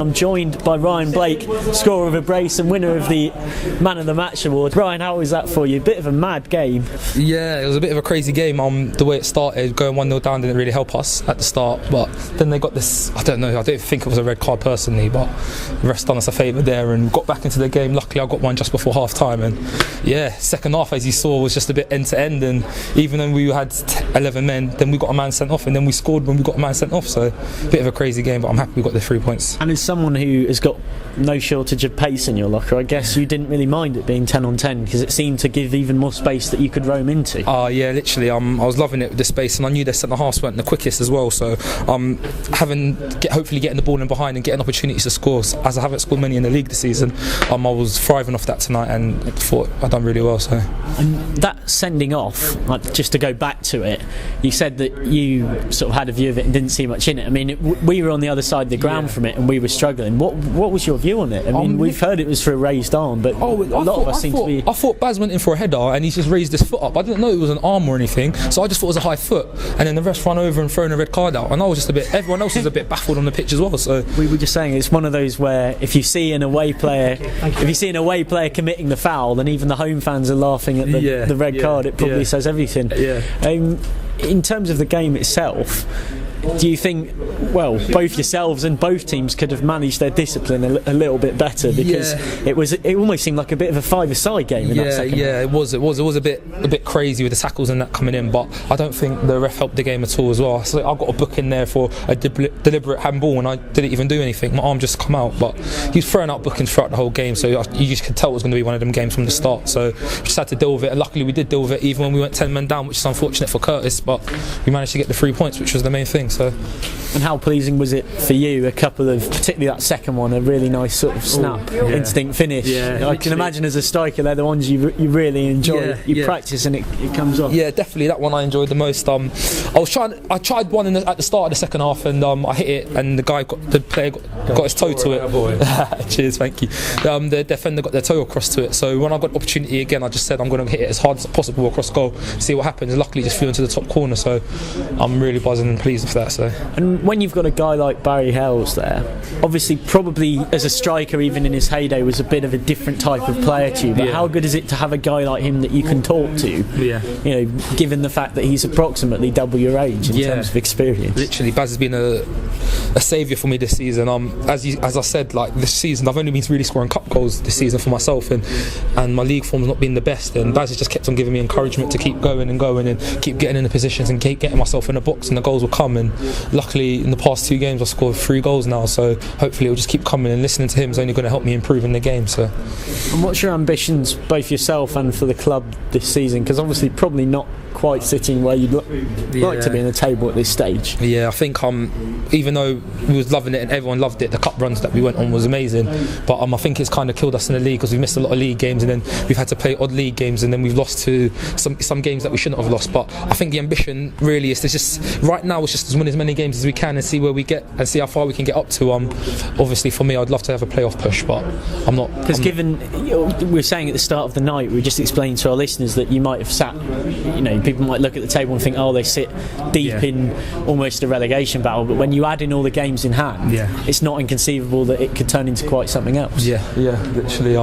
I'm joined by Ryan Blake, scorer of a brace and winner of the Man of the Match award. Ryan, how was that for you? Bit of a mad game. Yeah, it was a bit of a crazy game. The way it started, going 1-0 down didn't really help us at the start, but then they got this, I don't think it was a red card personally, but the refs done us a favour there and got back into the game. Luckily I got one just before half time, and yeah, second half, as you saw, was just a bit end to end, and even though we had 11 men, then we got a man sent off, and then we scored when we got a man sent off. So a bit of a crazy game, but I'm happy we got the 3 points. And as someone who has got no shortage of pace in your locker, I guess you didn't really mind it being 10 on 10 because it seemed to give even more space that you could roam into. Yeah, literally. I was loving it with the space, and I knew their centre halves weren't the quickest as well. So hopefully getting the ball in behind and getting opportunities to score, as I haven't scored many in the league this season. I was thriving off that tonight and thought I'd done really well. So, and that sending off, just to go back to it, you said that you sort of had a view of it and didn't see much in it. I mean, we were on the other side of the ground from it and we were struggling. What was your view on it? I mean, we've heard it was for a raised arm, but a lot of us seem to be... I thought Baz went in for a header and he just raised his foot up. I didn't know it was an arm or anything, so I just thought it was a high foot, and then the rest ran over and thrown a red card out, and I was just everyone else was a bit baffled on the pitch as well. So we were just saying it's one of those where if you see an away player committing the foul, then even the home fans are laughing at the red card. It probably says everything. In terms of the game itself, do you think, well, both yourselves and both teams could have managed their discipline a little bit better, because it almost seemed like a bit of a five-a-side game in that second half. It was a bit crazy with the tackles and that coming in, but I don't think the ref helped the game at all as well. So I got a book in there for a deliberate handball and I didn't even do anything. My arm just come out, but he was throwing out bookings throughout the whole game, so you just could tell it was going to be one of them games from the start. So we just had to deal with it, and luckily we did deal with it even when we went 10 men down, which is unfortunate for Curtis, but we managed to get the 3 points, which was the main thing. So. And how pleasing was it for you, a couple of, particularly that second one, a really nice sort of snap instinct finish? I can imagine as a striker they're the ones you really enjoy. You practice and it comes off. Yeah, definitely that one I enjoyed the most. I tried one at the start of the second half and I hit it, and the player got his toe to it. Cheers, thank you. The defender got their toe across to it, so when I got the opportunity again, I just said I'm going to hit it as hard as possible across goal, see what happens. Luckily just flew into the top corner, so I'm really buzzing and pleased with that. So. And when you've got a guy like Barry Hales there, obviously probably as a striker even in his heyday was a bit of a different type of player to you, but how good is it to have a guy like him that you can talk to, you know, given the fact that he's approximately double your age in terms of experience? Literally, Baz has been a saviour for me this season. As I said, like this season I've only been really scoring cup goals this season for myself, and my league form's not been the best, and Baz has just kept on giving me encouragement to keep going and keep getting in the positions and keep getting myself in the box, and the goals will come. And luckily in the past 2 games I've scored 3 goals now, so hopefully it'll just keep coming, and listening to him is only going to help me improve in the game. So. And what's your ambitions, both yourself and for the club this season? Because obviously probably not quite sitting where you'd like to be in the table at this stage. I think even though we was loving it and everyone loved it, the cup runs that we went on was amazing, but I think it's kind of killed us in the league, because we missed a lot of league games, and then we've had to play odd league games, and then we've lost to some games that we shouldn't have lost. But I think the ambition really is to just right now is just to win as many games as we can and see where we get and see how far we can get up to. Obviously for me I'd love to have a playoff push, but I'm not, because given we were saying at the start of the night, we just explained to our listeners that you might have sat, you know, people might look at the table and think, oh, they sit deep in almost a relegation battle, but when you add in all the games in hand, it's not inconceivable that it could turn into quite something else. Literally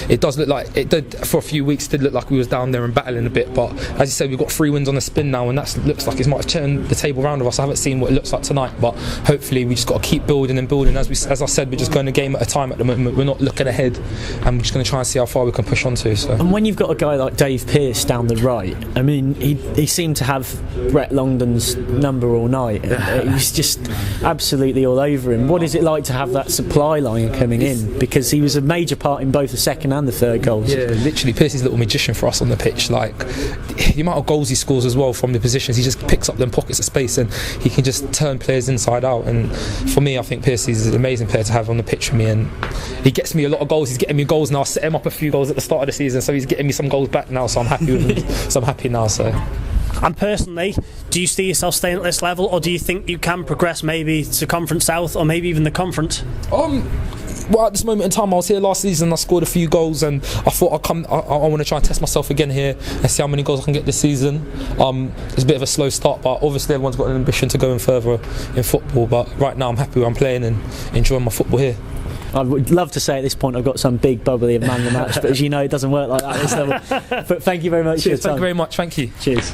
it does look like it did for a few weeks. It did look like we was down there and battling a bit, but as you said, we've got 3 wins on the spin now, and that looks like it might have turned the table around of us. I haven't seen what it looks like tonight, but hopefully we just got to keep building and building. As I said, we're just going a game at a time at the moment. We're not looking ahead, and we're just going to try and see how far we can push on to. So. And when you've got a guy like Dave Pearce down the right, I mean, he seemed to have Brett Longdon's number all night. He was just absolutely all over him. What is it like to have that supply line coming in? Because he was a major part in both the second and the third goals. Yeah, literally, Pearce is a little magician for us on the pitch. Like the amount of goals he scores as well from the positions, he just picks up them pockets of space and he can just turn players inside out. And for me, I think Pearce is an amazing player to have on the pitch for me, and he gets me a lot of goals. He's getting me goals now. I set him up a few goals at the start of the season, so he's getting me some goals back now, so I'm happy with him. So I'm happy now. So. And personally, do you see yourself staying at this level, or do you think you can progress maybe to Conference South or maybe even the Conference? well, at this moment in time, I was here last season. I scored a few goals, and I thought I want to try and test myself again here and see how many goals I can get this season. It's a bit of a slow start, but obviously everyone's got an ambition to go in further in football. But right now, I'm happy where I'm playing and enjoying my football here. I would love to say at this point I've got some big bubbly of man of the match, but as you know, it doesn't work like that at this level. But thank you very much for your time. Thank you very much. Thank you. Cheers.